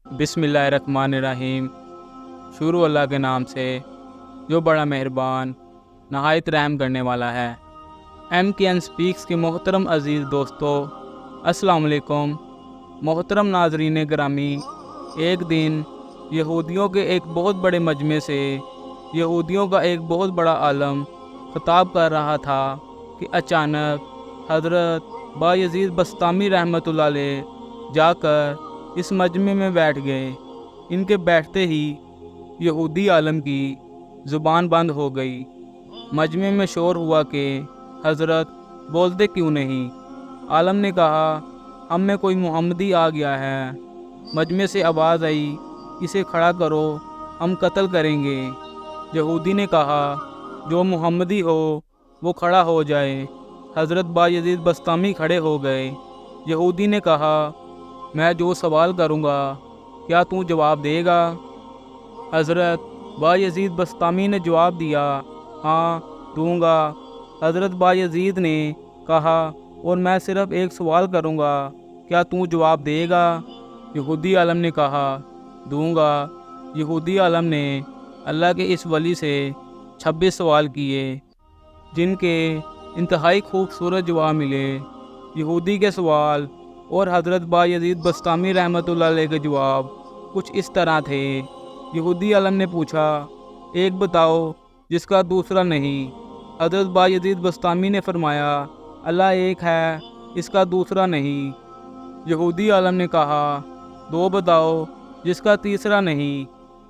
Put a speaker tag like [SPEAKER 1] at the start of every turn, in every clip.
[SPEAKER 1] بسم اللہ الرحمن الرحیم۔ شروع اللہ کے نام سے جو بڑا مہربان نہایت رحم کرنے والا ہے۔ MKN سپیکس کے محترم عزیز دوستو، السلام علیکم۔ محترم ناظرین گرامی، ایک دن یہودیوں کے ایک بہت بڑے مجمع سے یہودیوں کا ایک بہت بڑا عالم خطاب کر رہا تھا کہ اچانک حضرت بایزید بسطامی رحمۃ اللہ علیہ جا کر اس مجمع میں بیٹھ گئے۔ ان کے بیٹھتے ہی یہودی عالم کی زبان بند ہو گئی۔ مجمع میں شور ہوا کہ حضرت بولتے کیوں نہیں؟ عالم نے کہا، ہم میں کوئی محمدی آ گیا ہے۔ مجمع سے آواز آئی، اسے کھڑا کرو، ہم قتل کریں گے۔ یہودی نے کہا، جو محمدی ہو وہ کھڑا ہو جائے۔ حضرت بایزید بسطامی کھڑے ہو گئے۔ یہودی نے کہا، میں جو سوال کروں گا کیا تو جواب دے گا؟ حضرت بایزید بسطامی نے جواب دیا، ہاں دوں گا۔ حضرت بایزید نے کہا، اور میں صرف ایک سوال کروں گا، کیا تو جواب دے گا؟ یہودی عالم نے کہا، دوں گا۔ یہودی عالم نے اللہ کے اس ولی سے 26 سوال کیے، جن کے انتہائی خوبصورت جواب ملے۔ یہودی کے سوال اور حضرت بایزید بسطامی رحمۃ اللہ علیہ کے جواب کچھ اس طرح تھے۔ یہودی عالم نے پوچھا، ایک بتاؤ جس کا دوسرا نہیں۔ حضرت بایزید بسطامی نے فرمایا، اللہ ایک ہے، اس کا دوسرا نہیں۔ یہودی عالم نے کہا، دو بتاؤ جس کا تیسرا نہیں۔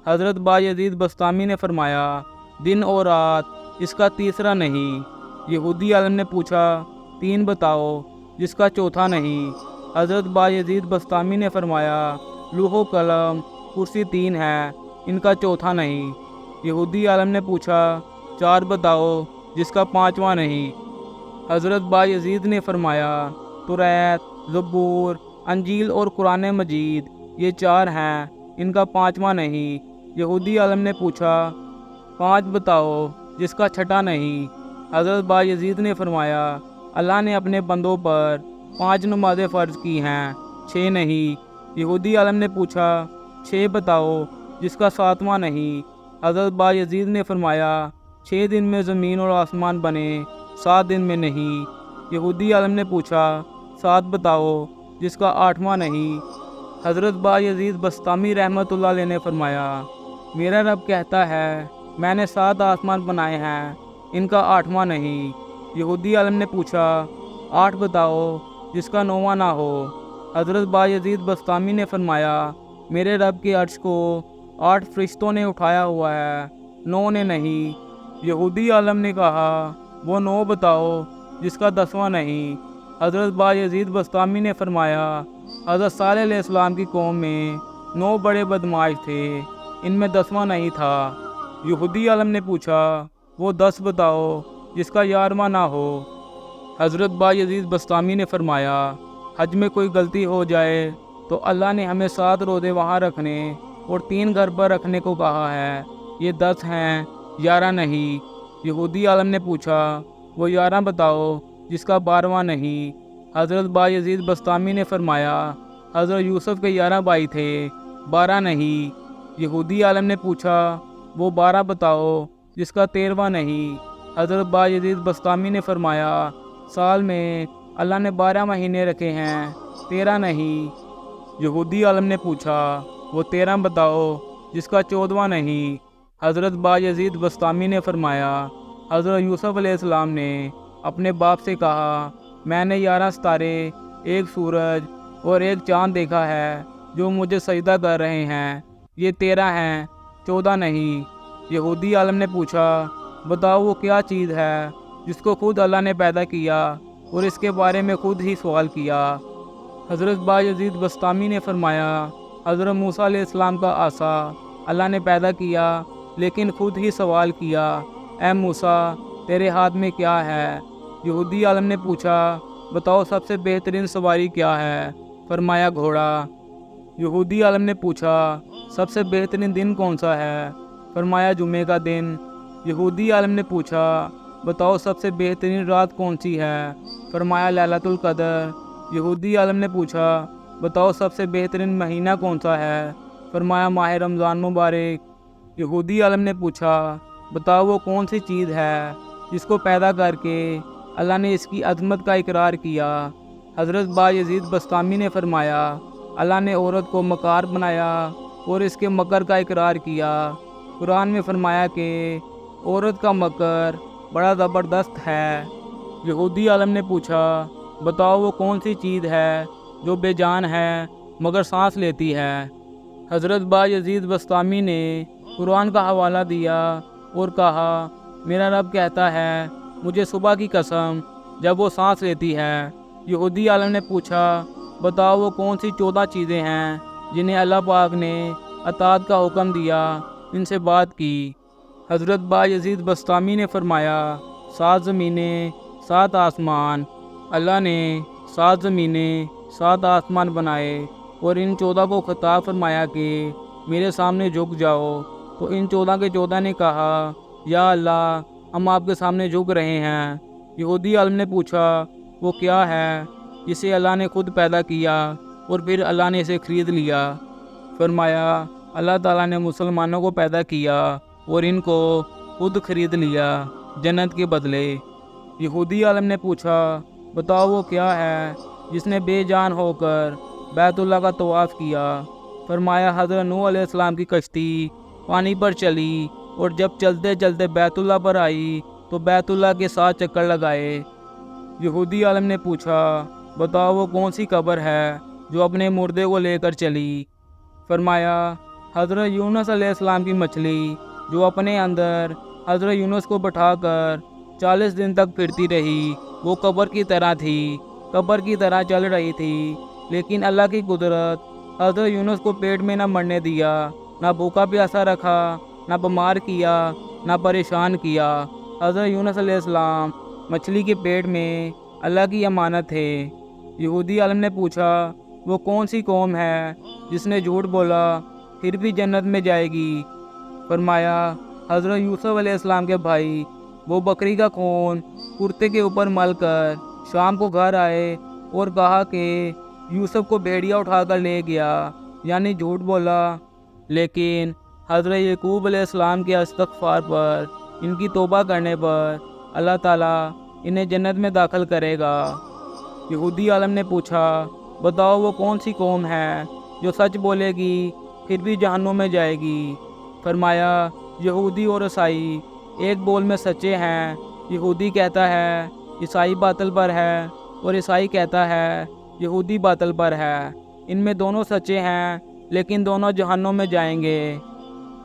[SPEAKER 1] حضرت بایزید بسطامی نے فرمایا، دن اور رات، اس کا تیسرا نہیں۔ یہودی عالم نے پوچھا، تین بتاؤ جس کا چوتھا نہیں۔ حضرت بایزید بسطامی نے فرمایا، لوح و قلم، کرسی تین ہے، ان کا چوتھا نہیں۔ یہودی عالم نے پوچھا، چار بتاؤ جس کا پانچواں نہیں۔ حضرت بایزید نے فرمایا، توریت، زبور، انجیل اور قرآن مجید، یہ چار ہیں، ان کا پانچواں نہیں۔ یہودی عالم نے پوچھا، پانچ بتاؤ جس کا چھٹا نہیں۔ حضرت بایزید نے فرمایا، اللہ نے اپنے بندوں پر 5 نمازیں فرض کی ہیں، 6 نہیں۔ یہودی عالم نے پوچھا، 6 بتاؤ جس کا ساتواں نہیں۔ حضرت بایزید نے فرمایا، 6 دن میں زمین اور آسمان بنے، 7 دن میں نہیں۔ یہودی عالم نے پوچھا، 7 بتاؤ جس کا 8واں نہیں۔ حضرت بایزید بسطامی رحمۃ اللہ علیہ نے فرمایا، میرا رب کہتا ہے، میں نے 7 آسمان بنائے ہیں، ان کا 8واں نہیں۔ یہودی عالم نے پوچھا، 8 بتاؤ جس کا 9واں نہ ہو۔ حضرت بایزید بسطامی نے فرمایا، میرے رب کے عرش کو 8 فرشتوں نے اٹھایا ہوا ہے، 9 نے نہیں۔ یہودی عالم نے کہا، وہ 9 بتاؤ جس کا 10واں نہیں۔ حضرت بایزید بسطامی نے فرمایا، حضرت صالح علیہ السلام کی قوم میں 9 بڑے بدمعاش تھے، ان میں 10واں نہیں تھا۔ یہودی عالم نے پوچھا، وہ 10 بتاؤ جس کا 11واں نہ ہو۔ حضرت بایزید بسطامی نے فرمایا، حج میں کوئی غلطی ہو جائے تو اللہ نے ہمیں 7 روزے وہاں رکھنے اور 3 گھر پر رکھنے کو کہا ہے، یہ 10 ہیں، 11 نہیں۔ یہودی عالم نے پوچھا، وہ 11 بتاؤ جس کا 12واں نہیں۔ حضرت بایزید بسطامی نے فرمایا، حضرت یوسف کے 11 بھائی تھے، 12 نہیں۔ یہودی عالم نے پوچھا، وہ 12 بتاؤ جس کا 13واں نہیں۔ حضرت بایزید بسطامی نے فرمایا، سال میں اللہ نے 12 مہینے رکھے ہیں، 13 نہیں۔ یہودی عالم نے پوچھا، وہ 13 بتاؤ جس کا 14واں نہیں۔ حضرت بایزید بسطامی نے فرمایا، حضرت یوسف علیہ السلام نے اپنے باپ سے کہا، میں نے 11 ستارے، 1 سورج اور 1 چاند دیکھا ہے جو مجھے سجدہ کر رہے ہیں، یہ 13 ہیں، 14 نہیں۔ یہودی عالم نے پوچھا، بتاؤ وہ کیا چیز ہے جس کو خود اللہ نے پیدا کیا اور اس کے بارے میں خود ہی سوال کیا؟ حضرت بایزید بسطامی نے فرمایا، حضرت موسیٰ علیہ السلام کا عصا اللہ نے پیدا کیا، لیکن خود ہی سوال کیا، اے موسیٰ تیرے ہاتھ میں کیا ہے؟ یہودی عالم نے پوچھا، بتاؤ سب سے بہترین سواری کیا ہے؟ فرمایا، گھوڑا۔ یہودی عالم نے پوچھا، سب سے بہترین دن کون سا ہے؟ فرمایا، جمعے کا دن۔ یہودی عالم نے پوچھا، بتاؤ سب سے بہترین رات کون سی ہے؟ فرمایا، لیلۃ القدر۔ یہودی عالم نے پوچھا، بتاؤ سب سے بہترین مہینہ کون سا ہے؟ فرمایا ماہ رمضان مبارک۔ یہودی عالم نے پوچھا بتاؤ وہ کون سی چیز ہے جس کو پیدا کر کے اللہ نے اس کی عظمت کا اقرار کیا؟ حضرت بایزید بسطامی نے فرمایا اللہ نے عورت کو مکار بنایا اور اس کے مکر کا اقرار کیا۔ قرآن میں فرمایا کہ عورت کا مکر بڑا زبردست ہے۔ یہودی عالم نے پوچھا بتاؤ وہ کون سی چیز ہے جو بے جان ہے مگر سانس لیتی ہے؟ حضرت بایزید بسطامی نے قرآن کا حوالہ دیا اور کہا میرا رب کہتا ہے مجھے صبح کی قسم جب وہ سانس لیتی ہے۔ یہودی عالم نے پوچھا بتاؤ وہ کون سی 14 چیزیں ہیں جنہیں اللہ پاک نے اطاعت کا حکم دیا، ان سے بات کی؟ حضرت بایزید بسطامی نے فرمایا 7 زمینیں 7 آسمان۔ اللہ نے 7 زمینیں 7 آسمان بنائے اور ان 14 کو خطاب فرمایا کہ میرے سامنے جھک جاؤ، تو ان 14 کے 14 نے کہا یا اللہ ہم آپ کے سامنے جھک رہے ہیں۔ یہودی عالم نے پوچھا وہ کیا ہے جسے اللہ نے خود پیدا کیا اور پھر اللہ نے اسے خرید لیا؟ فرمایا اللہ تعالیٰ نے مسلمانوں کو پیدا کیا اور ان کو خود خرید لیا جنت کے بدلے۔ یہودی عالم نے پوچھا بتاؤ وہ کیا ہے جس نے بے جان ہو کر بیت اللہ کا طواف کیا؟ فرمایا حضرت نوح علیہ السلام کی کشتی پانی پر چلی اور جب چلتے چلتے بیت اللہ پر آئی تو بیت اللہ کے 7 چکر لگائے۔ یہودی عالم نے پوچھا بتاؤ وہ کون سی قبر ہے جو اپنے مردے کو لے کر چلی؟ فرمایا حضرت یونس علیہ السلام کی مچھلی جو اپنے اندر حضرت یونس کو بٹھا کر 40 دن تک پھرتی رہی، وہ قبر کی طرح تھی، قبر کی طرح چل رہی تھی، لیکن اللہ کی قدرت حضرت یونس کو پیٹ میں نہ مرنے دیا، نہ بھوکا پیاسا رکھا، نہ بیمار کیا، نہ پریشان کیا۔ حضرت یونس علیہ السلام مچھلی کے پیٹ میں اللہ کی امانت تھے۔ یہودی عالم نے پوچھا وہ کون سی قوم ہے جس نے جھوٹ بولا پھر بھی جنت میں جائے گی؟ فرمایا حضرت یوسف علیہ السلام کے بھائی، وہ بکری کا خون کرتے کے اوپر مل کر شام کو گھر آئے اور کہا کہ یوسف کو بھیڑیا اٹھا کر لے گیا، یعنی جھوٹ بولا۔ لیکن حضرت یعقوب علیہ السلام کے استغفار پر، ان کی توبہ کرنے پر اللہ تعالیٰ انہیں جنت میں داخل کرے گا۔ یہودی عالم نے پوچھا بتاؤ وہ کون سی قوم ہے جو سچ بولے گی پھر بھی جہنم میں جائے گی؟ فرمایا یہودی اور عیسائی ایک بول میں سچے ہیں۔ یہودی کہتا ہے عیسائی باطل پر ہے اور عیسائی کہتا ہے یہودی باطل پر ہے، ان میں دونوں سچے ہیں لیکن دونوں جہنم میں جائیں گے۔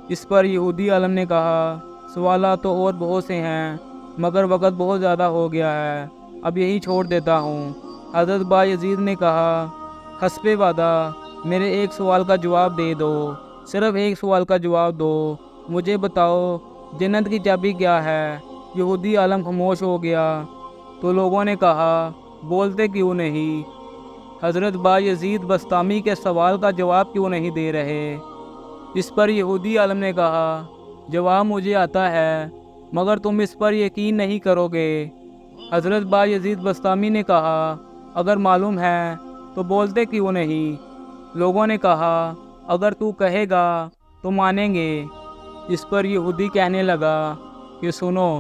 [SPEAKER 1] اس پر یہودی عالم نے کہا سوالات تو اور بہت سے ہیں مگر وقت بہت زیادہ ہو گیا ہے، اب یہی چھوڑ دیتا ہوں۔ حضرت بایزید نے کہا حسب وعدہ میرے ایک سوال کا جواب دے دو، صرف ایک سوال کا جواب دو، مجھے بتاؤ جنت کی چابی کیا ہے؟ یہودی عالم خاموش ہو گیا تو لوگوں نے کہا بولتے کیوں نہیں؟ حضرت بایزید بسطامی کے سوال کا جواب کیوں نہیں دے رہے؟ اس پر یہودی عالم نے کہا جواب مجھے آتا ہے مگر تم اس پر یقین نہیں کرو گے۔ حضرت بایزید بسطامی نے کہا اگر معلوم ہے تو بولتے کیوں نہیں؟ لوگوں نے کہا اگر تو کہے گا تو مانیں گے۔ اس پر یہودی کہنے لگا کہ سنو،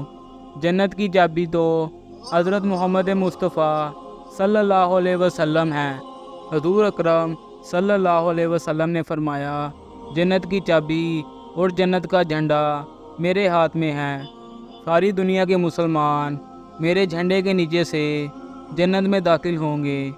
[SPEAKER 1] جنت کی چابی تو حضرت محمد مصطفیٰ صلی اللہ علیہ وسلم ہیں۔ حضور اکرم صلی اللہ علیہ وسلم نے فرمایا جنت کی چابی اور جنت کا جھنڈا میرے ہاتھ میں ہے، ساری دنیا کے مسلمان میرے جھنڈے کے نیچے سے جنت میں داخل ہوں گے۔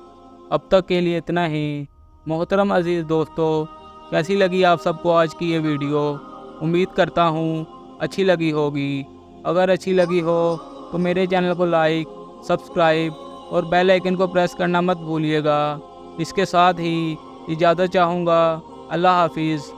[SPEAKER 1] اب تک کے لیے اتنا ہی۔ محترم عزیز دوستو، کیسی لگی آپ سب کو آج کی یہ ویڈیو؟ امید کرتا ہوں اچھی لگی ہوگی۔ اگر اچھی لگی ہو تو میرے چینل کو لائک، سبسکرائب اور بیل آئیکن کو پریس کرنا مت بھولیے گا۔ اس کے ساتھ ہی اجازت چاہوں گا۔ اللہ حافظ۔